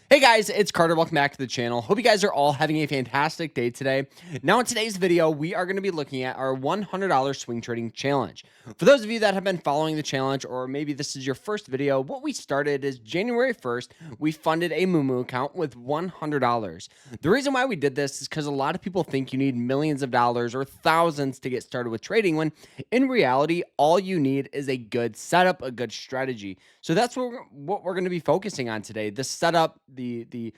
Hey guys, it's Carter. Welcome back to the channel. Hope you guys are all having a fantastic day today. Now in today's video, we are going to be looking at our $100 swing trading challenge. For those of you that have been following the challenge, or maybe this is your first video, what we started is January 1st, we funded a Moomoo account with $100. The reason why we did this is because a lot of people think you need millions of dollars or thousands to get started with trading, when in reality, all you need is a good setup, a good strategy. So that's what we're going to be focusing on today: the setup, the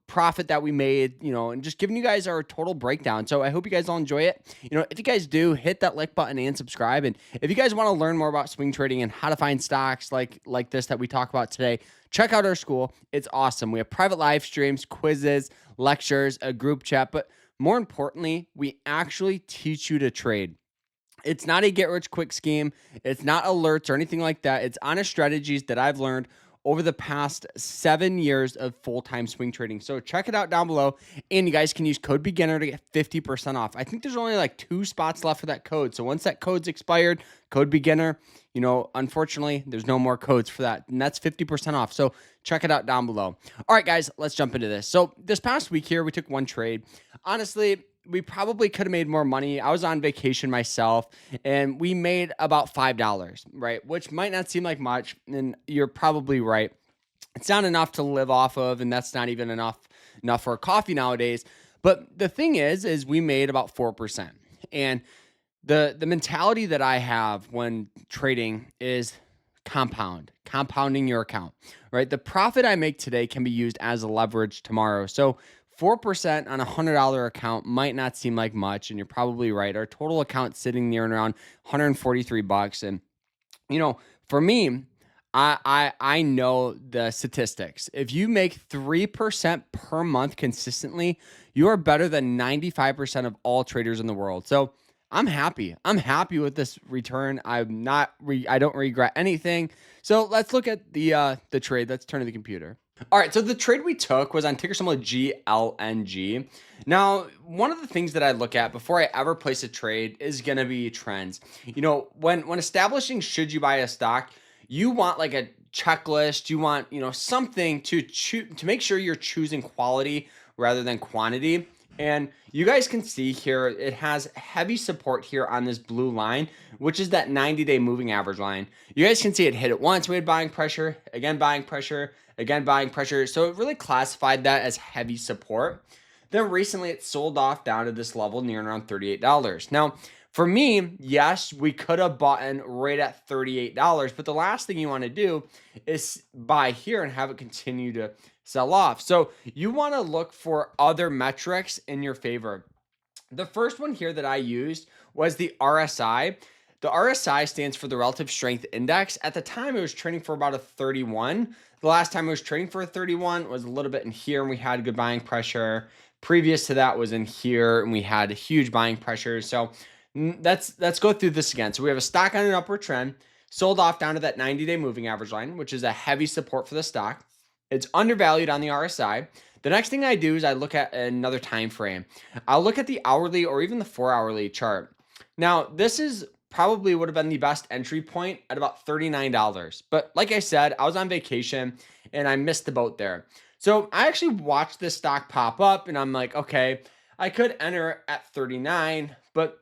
profit that we made, and just giving you guys our total breakdown. So I hope you guys all enjoy it. If you guys do, hit that like button and subscribe. And if you guys want to learn more about swing trading and how to find stocks like this that we talk about today, check out our school. It's awesome. We have private live streams, quizzes, lectures, a group chat, but more importantly, we actually teach you to trade. It's not a get rich quick scheme. It's not alerts or anything like that. It's honest strategies that I've learned over the past 7 years of full-time swing trading. So check it out down below, and you guys can use code beginner to get 50% off. I think there's only like 2 spots left for that code. So once that code's expired, code beginner, unfortunately, there's no more codes for that, and that's 50% off. So check it out down below. All right, guys, let's jump into this. So this past week here, we took one trade. Honestly, we probably could have made more money. I was on vacation myself, and we made about $5, right? Which might not seem like much, and you're probably right. It's not enough to live off of, and that's not even enough for coffee nowadays. But the thing is we made about 4%. And the mentality that I have when trading is compounding your account, right? The profit I make today can be used as a leverage tomorrow. So 4% on a $100 account might not seem like much, and you're probably right. Our total account sitting near and around $143, and for me, I know the statistics. If you make 3% per month consistently, you are better than 95% of all traders in the world. So I'm happy. I'm happy with this return. I don't regret anything. So let's look at the trade. Let's turn to the computer. All right, so the trade we took was on ticker symbol GLNG. Now, one of the things that I look at before I ever place a trade is going to be trends. When establishing should you buy a stock, you want like a checklist. You want, something to make sure you're choosing quality rather than quantity. And you guys can see here, it has heavy support here on this blue line, which is that 90-day moving average line. You guys can see it hit it once, we had buying pressure, again buying pressure, again buying pressure. So it really classified that as heavy support. Then recently it sold off down to this level near around $38. Now, for me, yes, we could have bought in right at $38, but the last thing you want to do is buy here and have it continue to sell off. So you want to look for other metrics in your favor. The first one here that I used was the RSI. The RSI stands for the Relative Strength Index. At the time, it was trading for about a 31. The last time it was trading for a 31 was a little bit in here, and we had good buying pressure. Previous to that was in here, and we had huge buying pressure. So let's go through this again. So we have a stock on an upward trend, sold off down to that 90-day moving average line, which is a heavy support for the stock. It's undervalued on the RSI. The next thing I do is I look at another time frame. I'll look at the hourly or even the 4-hourly chart. Now, this is probably would have been the best entry point at about $39. But like I said, I was on vacation and I missed the boat there. So I actually watched this stock pop up, and I'm like, okay, I could enter at 39, but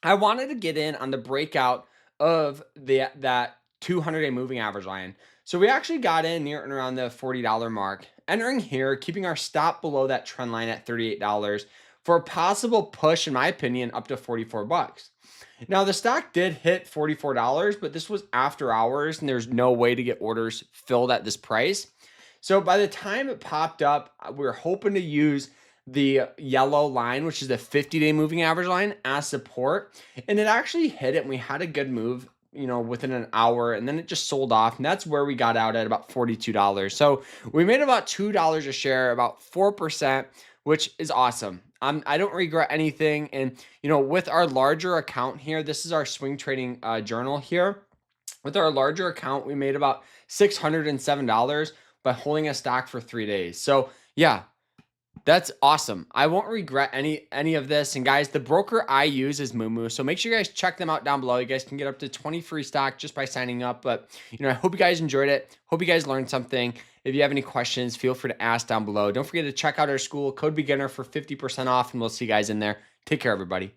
I wanted to get in on the breakout of that 200-day moving average line. So we actually got in near and around the $40 mark, entering here, keeping our stop below that trend line at $38 for a possible push, in my opinion, up to $44. Now, the stock did hit $44, but this was after hours, and there's no way to get orders filled at this price. So by the time it popped up, we were hoping to use the yellow line, which is the 50-day moving average line, as support. And it actually hit it, and we had a good move, within an hour, and then it just sold off. And that's where we got out at about $42. So we made about $2 a share, about 4%, which is awesome. I don't regret anything. And, with our larger account here, this is our swing trading journal here. With our larger account, we made about $607 by holding a stock for 3 days. So yeah, That's awesome. I won't regret any of this. And guys, the broker I use is Moomoo. So make sure you guys check them out down below. You guys can get up to 20 free stock just by signing up. But I hope you guys enjoyed it. Hope you guys learned something. If you have any questions, feel free to ask down below. Don't forget to check out our school, code beginner for 50% off, and we'll see you guys in there. Take care, everybody.